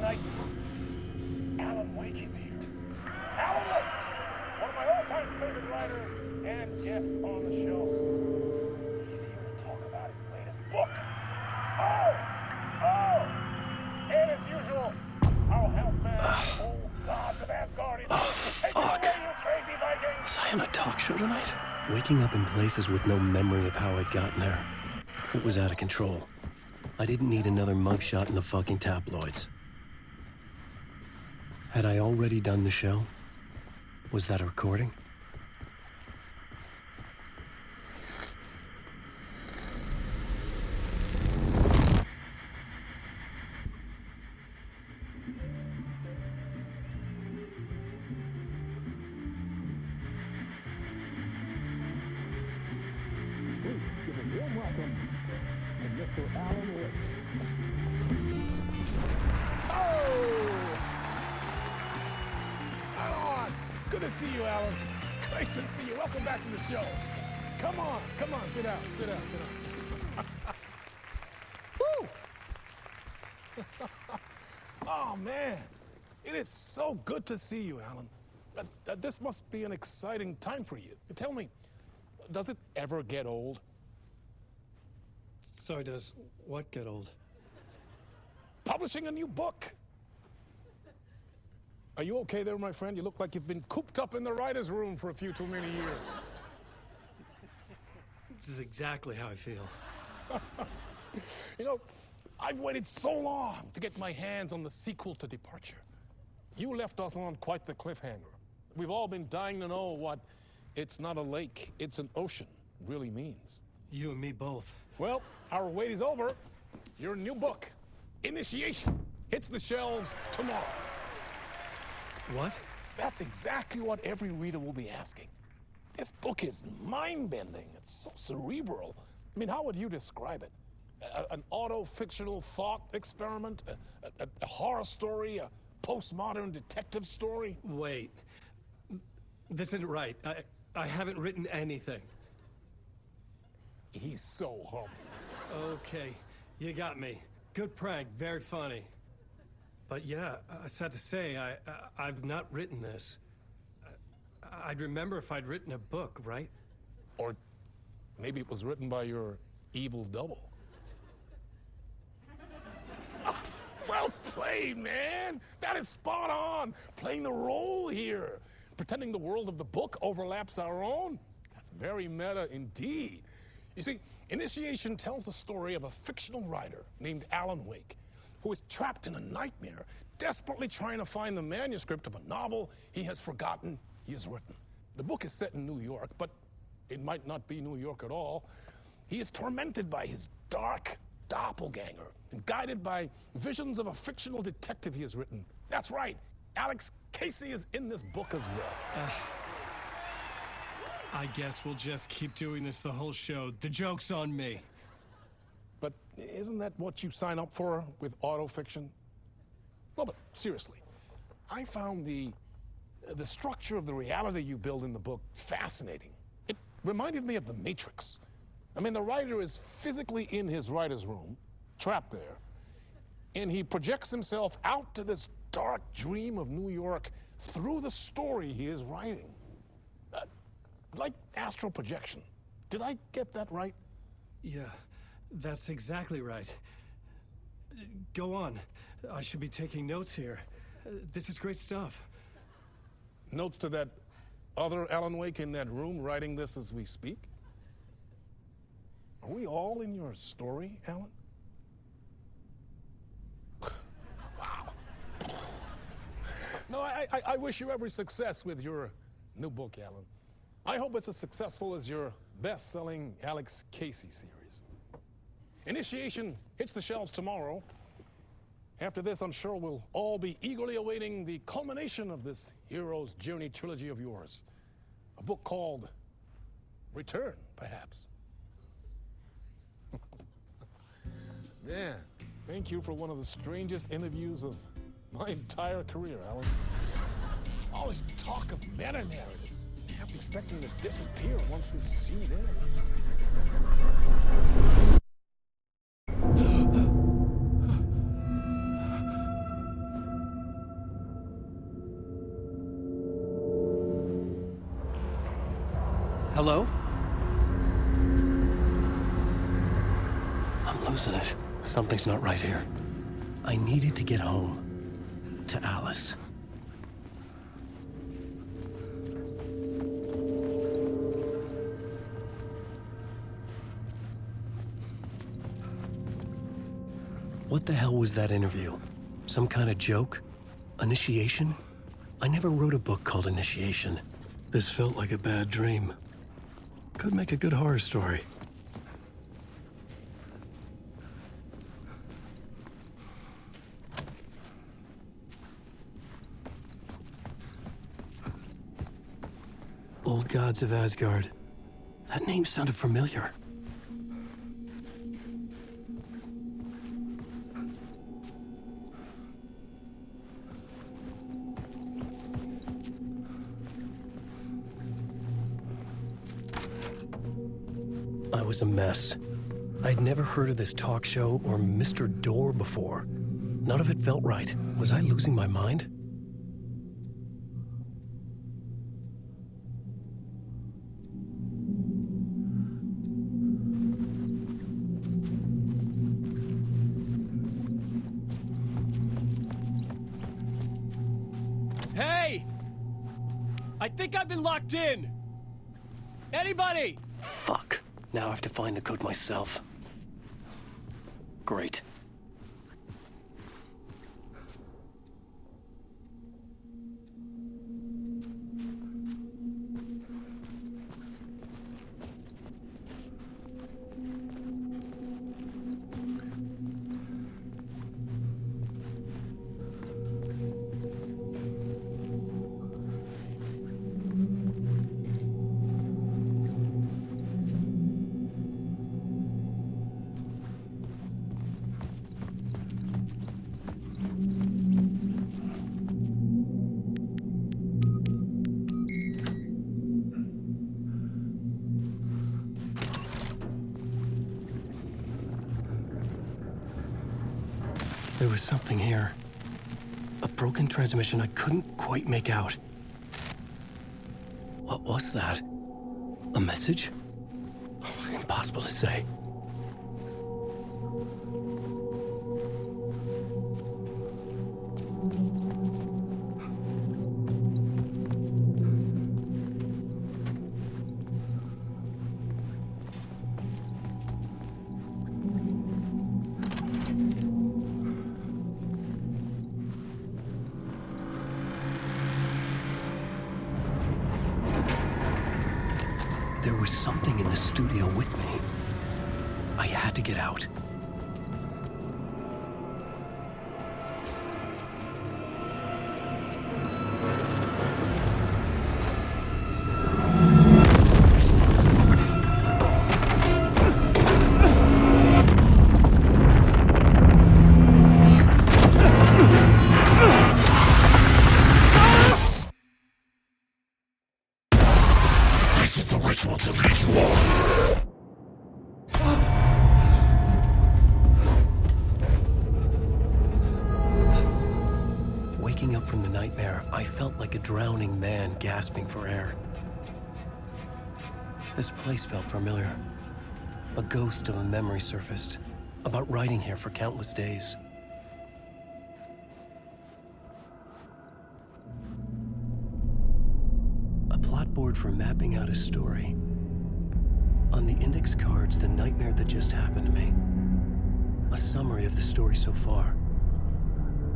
tonight. Alan Wake is here. Alan Wake, one of my all-time favorite writers and guests on the show. He's here to talk about his latest book. And as usual, our houseman, old gods of Asgard, is here. Take it away, you crazy Vikings! Was I on a talk show tonight? Waking up in places with no memory of how I'd gotten there. It was out of control. I didn't need another mugshot in the fucking tabloids. Had I already done the show? Was that a recording? Good to see you, Alan. Great to see you. Welcome back to the show. Come on, sit down. Woo! Oh, man. It is so good to see you, Alan. This must be an exciting time for you. Tell me, does it ever get old? So does what get old? Publishing a new book. Are you okay there, my friend? You look like you've been cooped up in the writer's room for a few too many years. This is exactly how I feel. You know, I've waited so long to get my hands on the sequel to Departure. You left us on quite the cliffhanger. We've all been dying to know what "it's not a lake, it's an ocean" really means. You and me both. Well, our wait is over. Your new book, Initiation, hits the shelves tomorrow. What? That's exactly what every reader will be asking. This book is mind-bending. It's so cerebral. I mean, how would you describe it? An auto-fictional thought experiment? A horror story? A postmodern detective story? Wait. This isn't right. I haven't written anything. He's so humble. Okay, you got me. Good prank, very funny. But yeah, sad to say, I've not written this. I'd remember if I'd written a book, right? Or maybe it was written by your evil double. Well played, man! That is spot on! Playing the role here. Pretending the world of the book overlaps our own. That's very meta indeed. You see, Initiation tells the story of a fictional writer named Alan Wake, who is trapped in a nightmare, desperately trying to find the manuscript of a novel he has forgotten he has written. The book is set in New York, but it might not be New York at all. He is tormented by his dark doppelganger and guided by visions of a fictional detective he has written. That's right, Alex Casey is in this book as well. I guess we'll just keep doing this the whole show. The joke's on me. But isn't that what you sign up for with autofiction? Well, but seriously, I found the structure of the reality you build in the book fascinating. It reminded me of The Matrix. I mean, the writer is physically in his writer's room, trapped there, and he projects himself out to this dark dream of New York through the story he is writing. Like astral projection. Did I get that right? Yeah, that's exactly right. Go on. I should be taking notes here. This is great stuff. Notes to that other Alan Wake in that room writing this as we speak? Are we all in your story, Alan? Wow. No, I wish you every success with your new book, Alan. I hope it's as successful as your best-selling Alex Casey series. Initiation hits the shelves tomorrow. After this, I'm sure we'll all be eagerly awaiting the culmination of this hero's journey trilogy of yours. A book called Return, perhaps. Man, thank you for one of the strangest interviews of my entire career, Alan. All this talk of meta-narratives. I'm expecting to disappear once this scene ends. Hello? I'm losing it. Something's not right here. I needed to get home. To Alice. What the hell was that interview? Some kind of joke? Initiation? I never wrote a book called Initiation. This felt like a bad dream. Could make a good horror story. Old Gods of Asgard. That name sounded familiar. I was a mess. I'd never heard of this talk show or Mr. Door before. None of it felt right. Was I losing my mind? Hey! I think I've been locked in! Anybody? Fuck. Now I have to find the code myself. Great. There was something here. A broken transmission I couldn't quite make out. What was that? A message? Impossible to say. There was something in the studio with me. I had to get out. This is the ritual to lead you on. Waking up from the nightmare, I felt like a drowning man gasping for air. This place felt familiar. A ghost of a memory surfaced, about riding here for countless days. A plot board for mapping out a story. On the index cards, the nightmare that just happened to me. A summary of the story so far,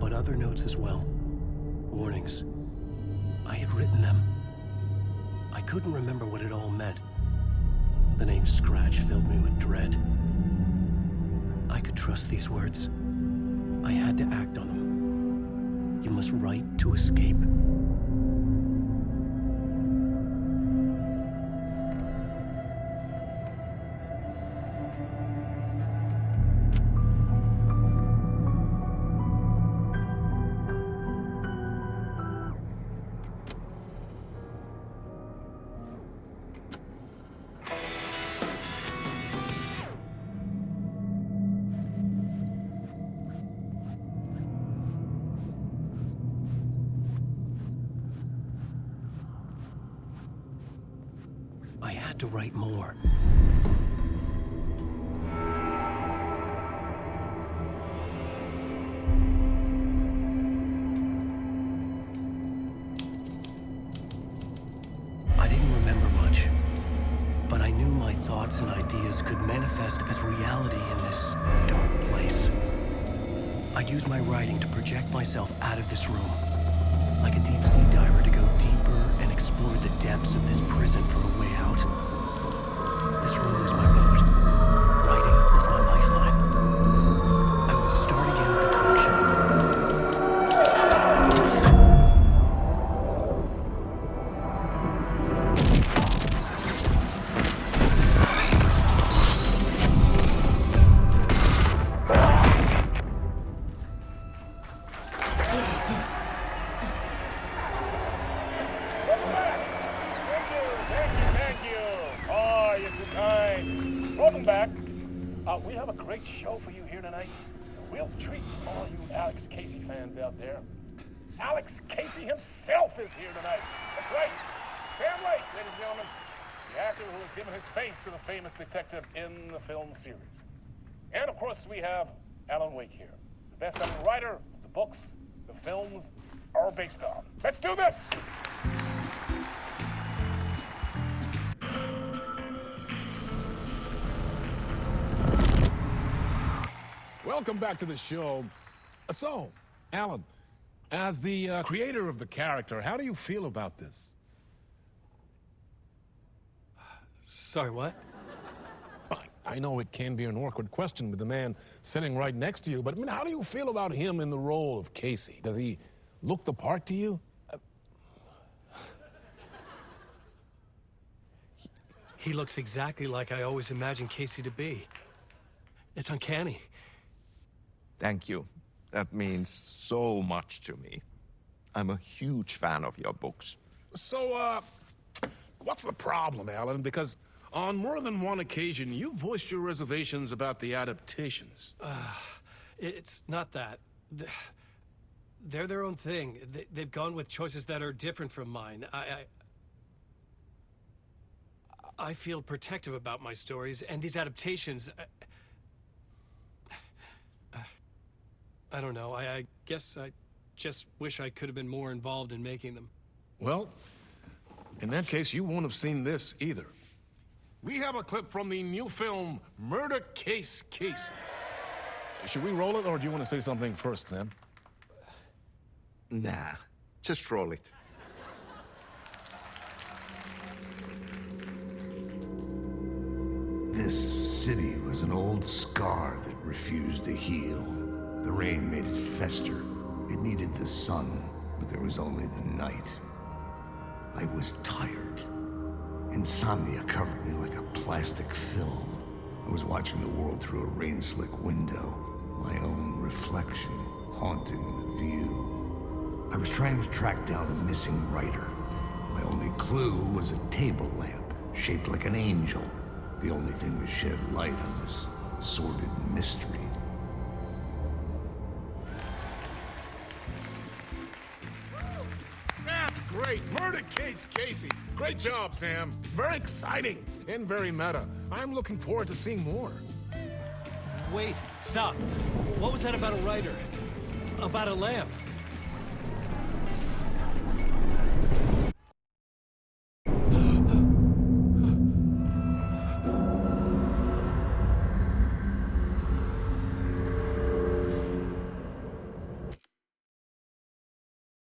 but other notes as well. Warnings. I had written them. I couldn't remember what it all meant. The name Scratch filled me with dread. I could trust these words. I had to act on them. You must write to escape. I had to write more. I didn't remember much, but I knew my thoughts and ideas could manifest as reality in this dark place. I'd use my writing to project myself out of this room, like a deep-sea diver to go deeper and explore the depths of this prison for a way out. This room was my boat. Writing was my lifeline. I would start again at the talk show. Welcome back. We have a great show for you here tonight. We'll treat all you Alex Casey fans out there. Alex Casey himself is here tonight. That's right. Sam Lake, ladies and gentlemen. The actor who has given his face to the famous detective in the film series. And of course, we have Alan Wake here, the best-selling writer of the books the films are based on. Let's do this! Welcome back to the show. So, Alan, as the creator of the character, how do you feel about this? Sorry, what? I know it can be an awkward question with the man sitting right next to you, but I mean, how do you feel about him in the role of Casey? Does he look the part to you? He looks exactly like I always imagined Casey to be. It's uncanny. Thank you. That means so much to me. I'm a huge fan of your books. So, what's the problem, Alan? Because on more than one occasion, you voiced your reservations about the adaptations. It's not that. They're their own thing. They've gone with choices that are different from mine. I feel protective about my stories, and these adaptations... I don't know. I guess I just wish I could have been more involved in making them. Well, in that case, you won't have seen this either. We have a clip from the new film, Murder Case Casey. Should we roll it, or do you want to say something first, Sam? Nah, just roll it. This city was an old scar that refused to heal. The rain made it fester. It needed the sun, but there was only the night. I was tired. Insomnia covered me like a plastic film. I was watching the world through a rain-slick window, my own reflection haunting the view. I was trying to track down a missing writer. My only clue was a table lamp, shaped like an angel. The only thing to shed light on this sordid mystery. That's great. Murder Case Casey. Great job, Sam. Very exciting and very meta. I'm looking forward to seeing more. Wait, stop. What was that about a writer? About a lamp?